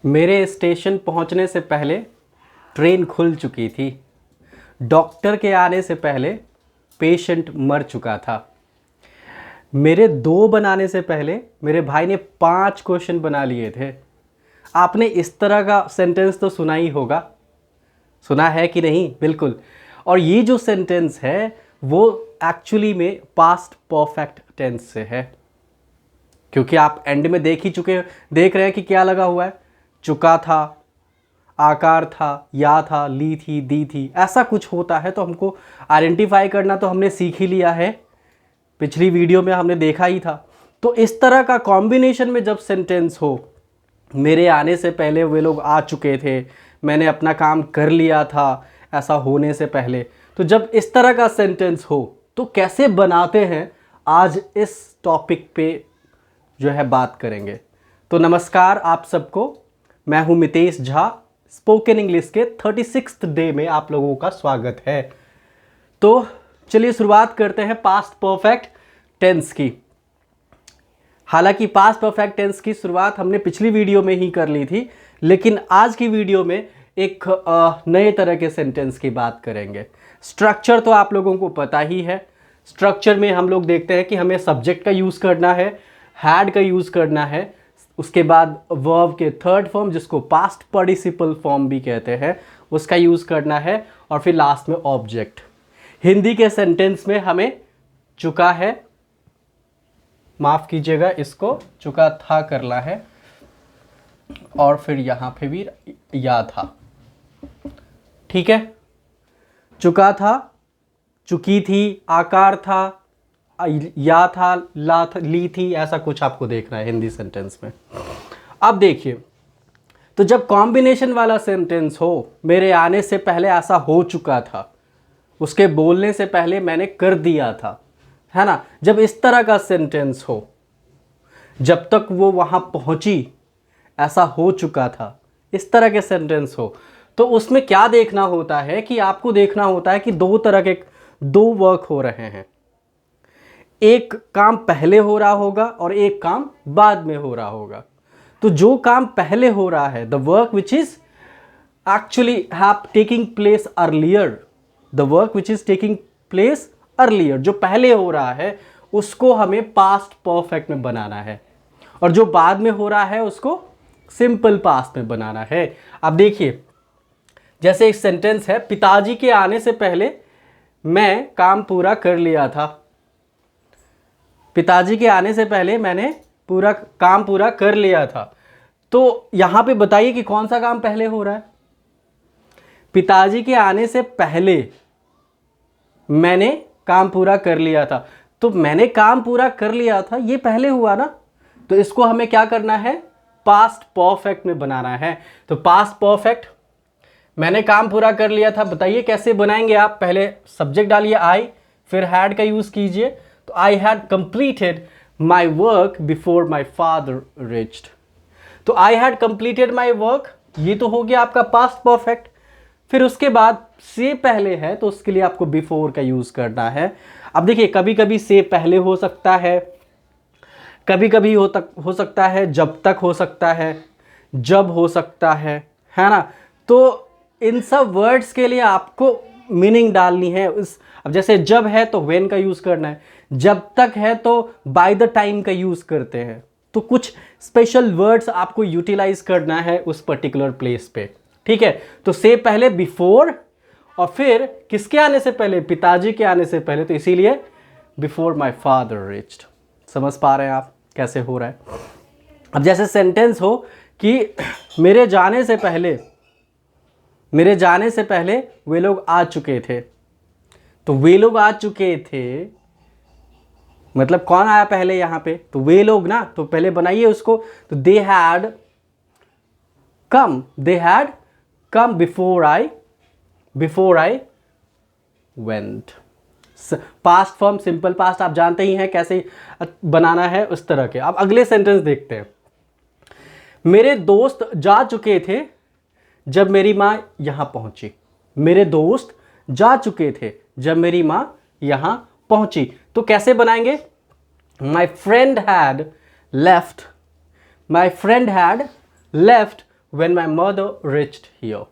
मेरे स्टेशन पहुंचने से पहले ट्रेन खुल चुकी थी। डॉक्टर के आने से पहले पेशेंट मर चुका था। मेरे 2 बनाने से पहले मेरे भाई ने 5 क्वेश्चन बना लिए थे। आपने इस तरह का सेंटेंस तो सुना ही होगा, सुना है कि नहीं? बिल्कुल। और ये जो सेंटेंस है वो एक्चुअली में पास्ट परफेक्ट टेंस से है, क्योंकि आप एंड में देख रहे हैं कि क्या लगा हुआ है। चुका था, आकार था, या था, ली थी, दी थी, ऐसा कुछ होता है। तो हमको आइडेंटिफाई करना तो हमने सीख ही लिया है, पिछली वीडियो में हमने देखा ही था। तो इस तरह का कॉम्बिनेशन में जब सेंटेंस हो, मेरे आने से पहले वे लोग आ चुके थे, मैंने अपना काम कर लिया था, ऐसा होने से पहले, तो जब इस तरह का सेंटेंस हो तो कैसे बनाते हैं, आज इस टॉपिक पे जो है बात करेंगे। तो नमस्कार आप सबको, मैं हूं मितेश झा। स्पोकन इंग्लिश के 36th डे में आप लोगों का स्वागत है। तो चलिए शुरुआत करते हैं पास्ट परफेक्ट टेंस की। हालांकि पास्ट परफेक्ट टेंस की शुरुआत हमने पिछली वीडियो में ही कर ली थी, लेकिन आज की वीडियो में एक नए तरह के सेंटेंस की बात करेंगे। स्ट्रक्चर तो आप लोगों को पता ही है। स्ट्रक्चर में हम लोग देखते हैं कि हमें सब्जेक्ट का यूज़ करना है, हैड का यूज़ करना है, उसके बाद वर्ब के थर्ड फॉर्म जिसको पास्ट पार्टिसिपल फॉर्म भी कहते हैं उसका यूज़ करना है, और फिर लास्ट में ऑब्जेक्ट। हिंदी के सेंटेंस में हमें चुका है, माफ़ कीजिएगा, इसको चुका था करना है, और फिर यहाँ पे भी या था। ठीक है, चुका था, चुकी थी, आकार था, या था, ला था, ली थी, ऐसा कुछ आपको देखना है हिंदी सेंटेंस में। अब देखिए, तो जब कॉम्बिनेशन वाला सेंटेंस हो, मेरे आने से पहले ऐसा हो चुका था, उसके बोलने से पहले मैंने कर दिया था, है ना। जब इस तरह का सेंटेंस हो, जब तक वो वहां पहुंची ऐसा हो चुका था, इस तरह के सेंटेंस हो, तो उसमें क्या देखना होता है कि आपको देखना होता है कि दो वर्क हो रहे हैं। एक काम पहले हो रहा होगा और एक काम बाद में हो रहा होगा। तो जो काम पहले हो रहा है, the work which is actually have taking place earlier, the work which is taking place earlier, जो पहले हो रहा है उसको हमें पास्ट परफेक्ट में बनाना है, और जो बाद में हो रहा है उसको सिंपल पास्ट में बनाना है। अब देखिए, जैसे एक सेंटेंस है, पिताजी के आने से पहले मैं काम पूरा कर लिया था। पिताजी के आने से पहले मैंने काम पूरा कर लिया था। तो यहां पे बताइए कि कौन सा काम पहले हो रहा है। पिताजी के आने से पहले मैंने काम पूरा कर लिया था, तो मैंने काम पूरा कर लिया था, ये पहले हुआ ना। तो इसको हमें क्या करना है, पास्ट परफेक्ट में बनाना है। तो पास्ट परफेक्ट, मैंने काम पूरा कर लिया था, बताइए कैसे बनाएंगे आप। पहले सब्जेक्ट डालिए आई, फिर हैड का यूज कीजिए। तो I had completed my work before my father reached. तो I had completed my work, ये तो हो गया आपका पास्ट परफेक्ट। फिर उसके बाद से पहले है तो उसके लिए आपको बिफोर का यूज करना है। अब देखिए, कभी कभी से पहले हो सकता है, कभी कभी हो सकता है जब तक, हो सकता है जब, हो सकता है ना। तो इन सब वर्ड्स के लिए आपको मीनिंग डालनी है। अब जैसे जब है तो व्हेन का यूज करना है, जब तक है तो बाय द टाइम का यूज करते हैं। तो कुछ स्पेशल वर्ड्स आपको यूटिलाइज करना है उस पर्टिकुलर प्लेस पे। ठीक है, तो से पहले बिफोर, और फिर किसके आने से पहले, पिताजी के आने से पहले, तो इसीलिए बिफोर माई फादर रिच्ड। समझ पा रहे हैं आप कैसे हो रहा है। अब जैसे सेंटेंस हो कि मेरे जाने से पहले वे लोग आ चुके थे। तो वे लोग आ चुके थे मतलब कौन आया पहले यहां पे, तो वे लोग ना। तो पहले बनाइए उसको, तो they had come before I went. Past form simple past आप जानते ही हैं कैसे बनाना है, उस तरह के। अब अगले सेंटेंस देखते हैं। मेरे दोस्त जा चुके थे जब मेरी मां यहां पहुंची। मेरे दोस्त जा चुके थे जब मेरी मां यहां पहुंची। तो कैसे बनाएंगे, my friend had left when my mother reached here.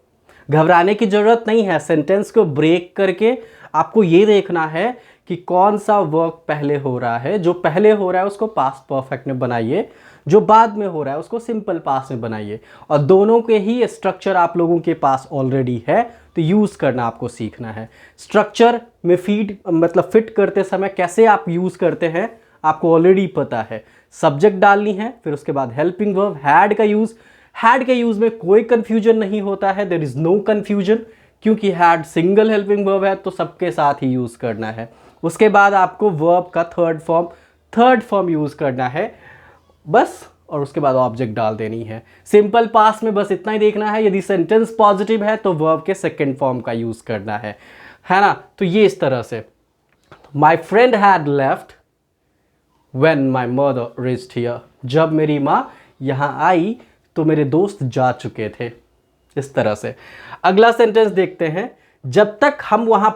घबराने की ज़रूरत नहीं है, सेंटेंस को ब्रेक करके आपको ये देखना है कि कौन सा वर्क पहले हो रहा है। जो पहले हो रहा है उसको पास्ट परफेक्ट में बनाइए, जो बाद में हो रहा है उसको सिंपल पास्ट में बनाइए, और दोनों के ही स्ट्रक्चर आप लोगों के पास ऑलरेडी है, तो यूज़ करना आपको सीखना है। स्ट्रक्चर में फिट करते समय कैसे आप यूज़ करते हैं आपको ऑलरेडी पता है। सब्जेक्ट डालनी है, फिर उसके बाद हेल्पिंग वर्ब, हैड का यूज़। हैड के यूज़ में कोई कन्फ्यूजन नहीं होता है, देयर इज़ नो कन्फ्यूजन, क्योंकि हैड सिंगल हेल्पिंग वर्ब है तो सबके साथ ही यूज़ करना है। उसके बाद आपको वर्ब का थर्ड फॉर्म यूज़ करना है बस, और उसके बाद ऑब्जेक्ट डाल देनी है। सिंपल पास्ट में बस इतना ही देखना है, यदि सेंटेंस पॉजिटिव है तो वर्ब के सेकेंड फॉर्म का यूज़ करना है ना। तो ये इस तरह से, my friend had left when my mother reached here. जब मेरी माँ यहाँ आई तो मेरे दोस्त जा चुके थे। इस तरह से अगला सेंटेंस देखते हैं। जब तक हम वहाँ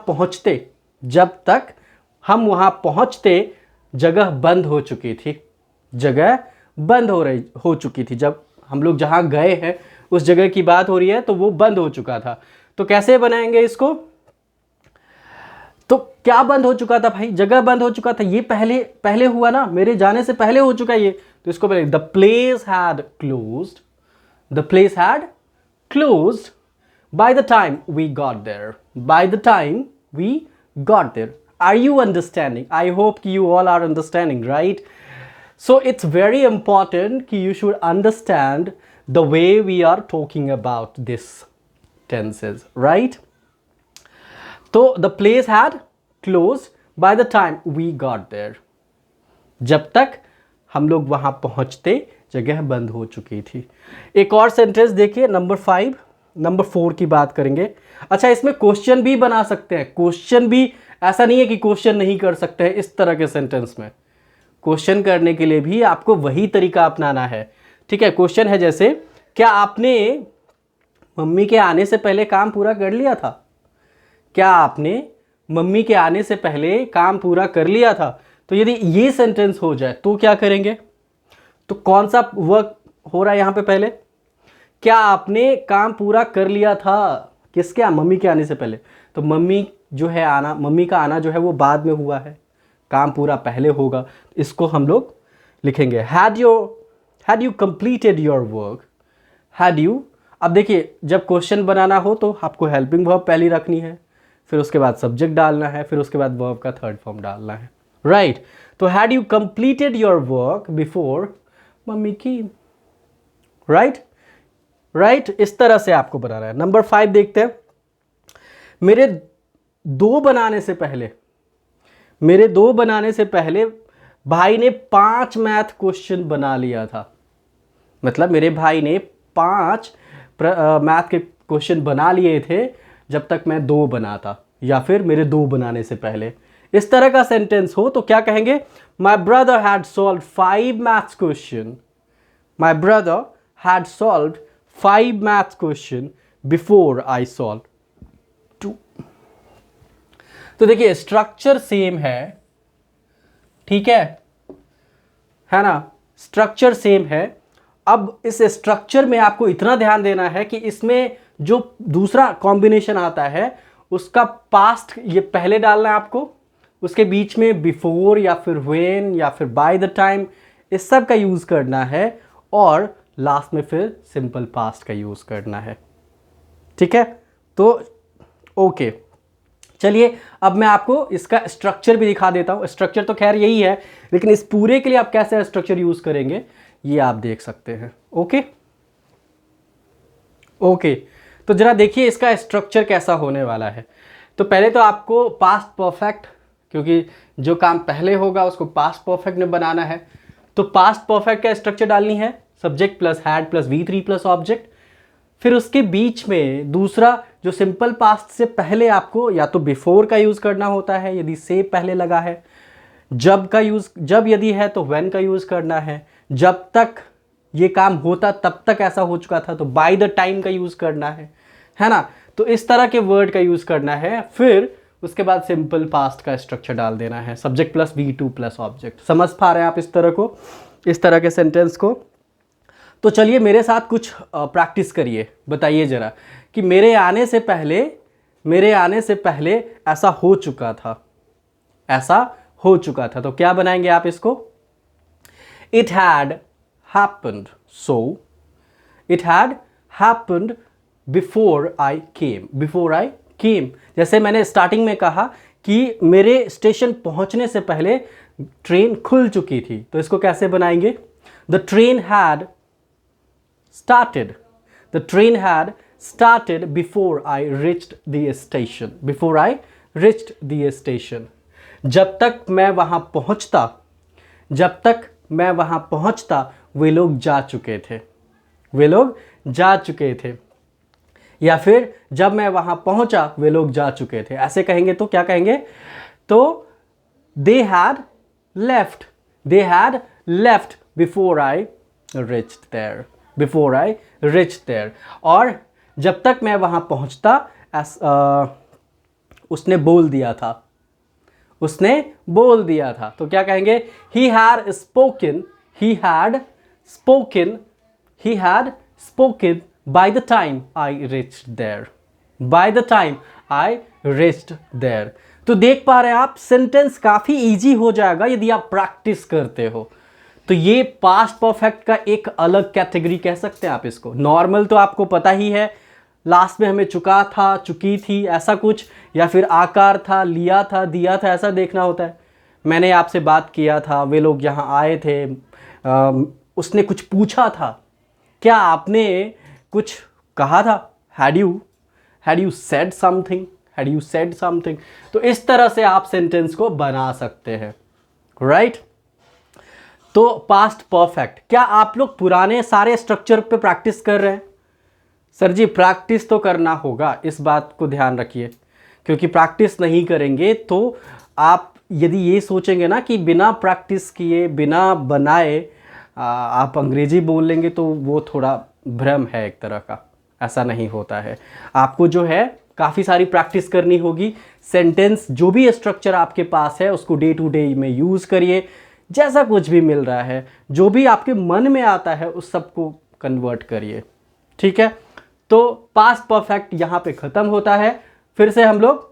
पहुँचते जगह बंद हो चुकी थी। जगह बंद हो चुकी थी। जब हम लोग जहाँ गए हैं उस जगह की बात हो रही है, तो वो बंद हो चुका था। तो कैसे बनाएंगे इसको? तो क्या बंद हो चुका था भाई? जगह बंद हो चुका था, ये पहले हुआ ना, मेरे जाने से पहले हो चुका है ये। तो इसको पहले the place had closed, the place had closed by the time we got there. By the time we got there. Are you understanding? I hope you all are understanding, right? So it's very important that you should understand the way we are talking about this tenses, right? So the place had closed by the time we got there. जब तक हम लोग वहाँ पहुँचते जगह बंद हो चुकी थी। एक और सेंटेंस देखिए, नंबर 4 की बात करेंगे। अच्छा, इसमें क्वेश्चन भी बना सकते हैं। क्वेश्चन भी, ऐसा नहीं है कि क्वेश्चन नहीं कर सकते हैं। इस तरह के सेंटेंस में क्वेश्चन करने के लिए भी आपको वही तरीका अपनाना है, ठीक है। क्वेश्चन है जैसे, क्या आपने मम्मी के आने से पहले काम पूरा कर लिया था? क्या आपने मम्मी के आने से पहले काम पूरा कर लिया था? तो यदि ये सेंटेंस हो जाए तो क्या करेंगे? तो कौन सा वर्क हो रहा है यहाँ पे पहले? क्या आपने काम पूरा कर लिया था? किसके? मम्मी के आने से पहले। तो मम्मी का आना जो है वो बाद में हुआ है, काम पूरा पहले होगा। इसको हम लोग लिखेंगे had you completed your work, had you. अब देखिए, जब क्वेश्चन बनाना हो तो आपको हेल्पिंग वर्ब पहले रखनी है, फिर उसके बाद सब्जेक्ट डालना है, फिर उसके बाद वर्ब का थर्ड फॉर्म डालना है, राइट। तो had you completed your work before mummy की, राइट। इस तरह से आपको बनाना है। नंबर 5 देखते हैं। मेरे दो बनाने से पहले भाई ने 5 मैथ क्वेश्चन बना लिया था। मतलब मेरे भाई ने 5 मैथ के क्वेश्चन बना लिए थे जब तक मैं 2 बनाता, या फिर मेरे 2 बनाने से पहले। इस तरह का सेंटेंस हो तो क्या कहेंगे? My brother had solve 5 maths question, my brother had solve 5 maths question before I solved 2. तो देखिए, स्ट्रक्चर सेम है, ठीक है ना? स्ट्रक्चर सेम है। अब इस स्ट्रक्चर में आपको इतना ध्यान देना है कि इसमें जो दूसरा कॉम्बिनेशन आता है उसका पास्ट ये पहले डालना है आपको, उसके बीच में बिफोर या फिर व्हेन या फिर बाय द टाइम, इस सब का यूज़ करना है, और लास्ट में फिर सिंपल पास्ट का यूज़ करना है, ठीक है। तो ओके, चलिए अब मैं आपको इसका स्ट्रक्चर भी दिखा देता हूँ। स्ट्रक्चर तो खैर यही है, लेकिन इस पूरे के लिए आप कैसे स्ट्रक्चर यूज़ करेंगे ये आप देख सकते हैं। ओके, तो जरा देखिए इसका स्ट्रक्चर कैसा होने वाला है। तो पहले तो आपको पास्ट परफेक्ट, क्योंकि जो काम पहले होगा उसको पास्ट परफेक्ट में बनाना है, तो पास्ट परफेक्ट का स्ट्रक्चर डालनी है, subject plus had plus V3 plus object. फिर उसके बीच में दूसरा जो सिंपल पास्ट से पहले आपको या तो बिफोर का यूज़ करना होता है यदि से पहले लगा है, जब यदि है तो व्हेन का यूज़ करना है, जब तक ये काम होता तब तक ऐसा हो चुका था तो बाय द टाइम का यूज़ करना है ना। तो इस तरह के वर्ड का यूज़ करना है। फिर उसके बाद सिंपल पास्ट का स्ट्रक्चर डाल देना है, subject plus V2 plus object. समझ पा रहे हैं आप इस तरह के सेंटेंस को? तो चलिए मेरे साथ कुछ प्रैक्टिस करिए, बताइए ज़रा कि मेरे आने से पहले ऐसा हो चुका था, ऐसा हो चुका था। तो क्या बनाएंगे आप इसको? It had happened, so it had happened before I came. जैसे मैंने स्टार्टिंग में कहा कि मेरे स्टेशन पहुंचने से पहले ट्रेन खुल चुकी थी, तो इसको कैसे बनाएंगे? The train had started, the train had started before I reached the station. जब तक मैं वहां पहुंचता वे लोग जा चुके थे, या फिर जब मैं वहां पहुंचा वे लोग जा चुके थे। ऐसे कहेंगे तो क्या कहेंगे? तो they had left before I reached there. और जब तक मैं वहां पहुंचता उसने बोल दिया था। तो क्या कहेंगे? he had spoken by the time I reached there। तो देख पा रहे हैं आप, सेंटेंस काफ़ी इजी हो जाएगा यदि आप प्रैक्टिस करते हो। तो ये पास्ट परफेक्ट का एक अलग कैटेगरी कह सकते हैं आप इसको। नॉर्मल तो आपको पता ही है, लास्ट में हमें चुका था, चुकी थी, ऐसा कुछ, या फिर आकार था, लिया था, दिया था, ऐसा देखना होता है। मैंने आपसे बात किया था, वे लोग यहाँ आए थे, उसने कुछ पूछा था, क्या आपने कुछ कहा था? Had you said something. तो इस तरह से आप सेंटेंस को बना सकते हैं, राइट? तो पास्ट परफेक्ट। क्या आप लोग पुराने सारे स्ट्रक्चर पे प्रैक्टिस कर रहे हैं? सर जी प्रैक्टिस तो करना होगा, इस बात को ध्यान रखिए, क्योंकि प्रैक्टिस नहीं करेंगे तो आप यदि ये सोचेंगे ना कि बिना प्रैक्टिस किए, बिना बनाए आप अंग्रेजी बोल लेंगे, तो वो थोड़ा भ्रम है एक तरह का। ऐसा नहीं होता है। आपको जो है काफ़ी सारी प्रैक्टिस करनी होगी। सेंटेंस जो भी स्ट्रक्चर आपके पास है उसको डे टू डे में यूज़ करिए। जैसा कुछ भी मिल रहा है, जो भी आपके मन में आता है, उस सबको कन्वर्ट करिए, ठीक है? तो पास्ट परफेक्ट यहाँ पे ख़त्म होता है। फिर से हम लोग